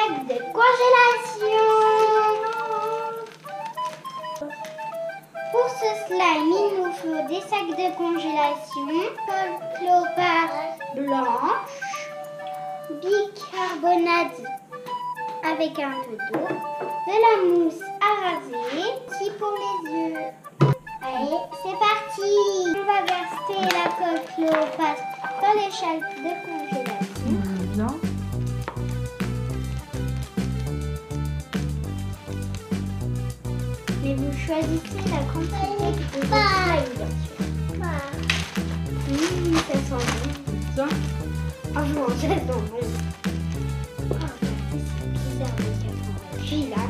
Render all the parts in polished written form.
sac de congélation. Pour ce slime, il nous faut des sacs de congélation, colle clopâtre blanche, bicarbonate avec un peu d'eau, de la mousse à raser, aussi pour les yeux. Allez, c'est parti! On va verser la colle clopâtre dans les sacs de congélation. Non. Mais vous choisissez la quantité de votre slime, bien sûr. Ça sent bon. Ça. Franchement, ça sent bon. Oh, c'est bizarre le café là.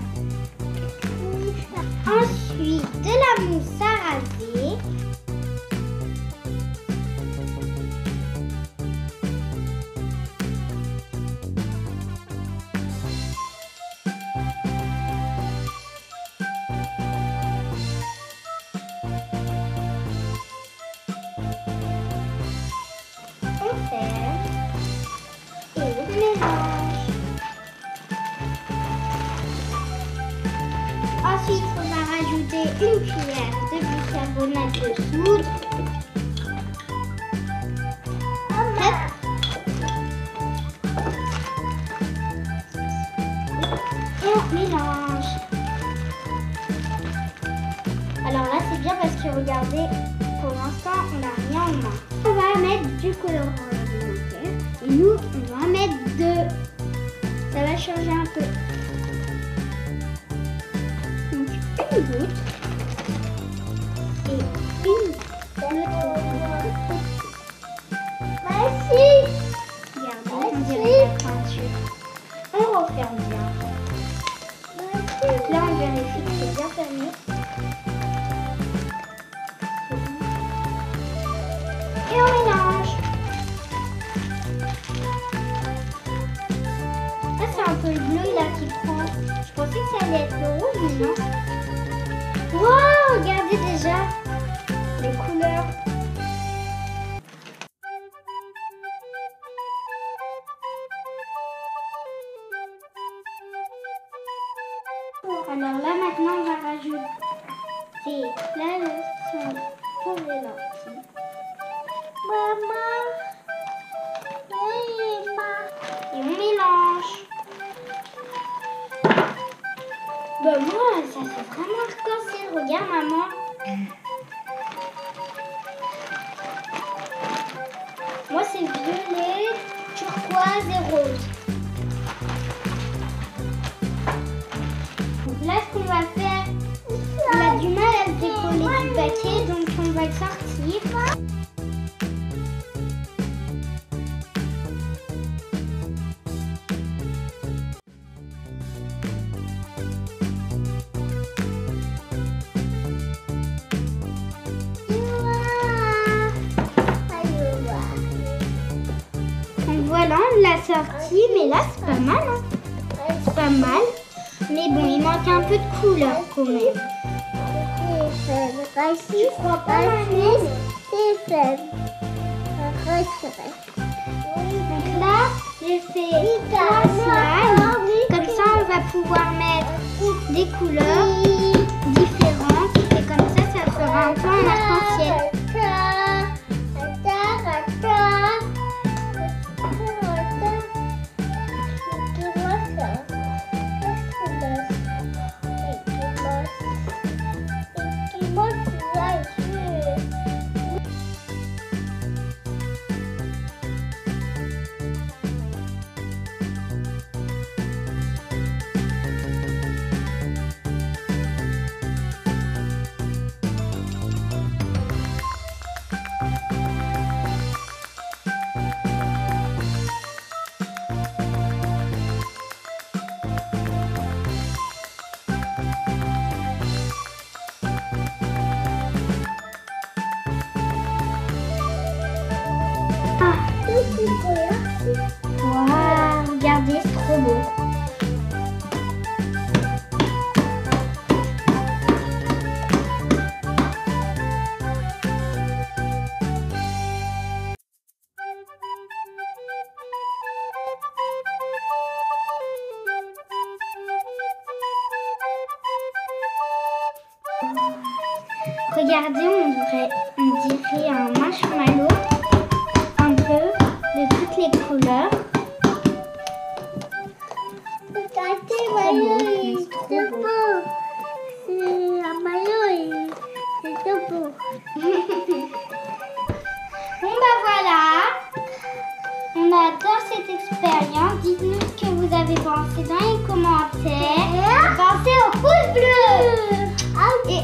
Ensuite, de la mousse à raser. On ferme et on mélange. Ensuite, on va rajouter une cuillère de bicarbonate de soude. Hop. Et on mélange. Alors là, c'est bien parce que regardez, pour l'instant, on n'a rien en main. On va mettre du colorant alimentaire et nous, on va en mettre 2. Ça va changer un peu. Donc, une goutte et une autre goutte. Merci. Regardez, on dirait la peinture. On referme bien. Donc là, on vérifie que c'est bien fermé. Et on mélange. Ah, c'est un peu le bleu là qui prend. Je pensais que ça allait être le rouge, mais non. Wow, regardez déjà les couleurs. Alors là, maintenant, on va rajouter la lotion pour les lentilles. Maman, et on mélange. Bah moi, ça fait vraiment arc-en-ciel. Regarde maman. Moi c'est violet, turquoise et rose. Donc là ce qu'on va faire, on a du mal à le décoller du paquet, donc on va le sortir. Voilà, on l'a sorti, mais là c'est pas mal. Hein. C'est pas mal. Mais bon, il manque un peu de couleur quand même. Tu crois pas, Manis? Donc là, j'ai fait 3 slimes. Comme ça, on va pouvoir mettre des couleurs différentes. Et comme ça, ça fera un peu un arc-en-ciel. Regardez, on dirait un marshmallow, un peu de toutes les couleurs. Regardez, c'est trop beau. C'est un maillot, c'est trop beau. Bon bah voilà, on adore cette expérience. Dites-nous ce que vous avez pensé dans les commentaires. Pensez au pouce bleu. Et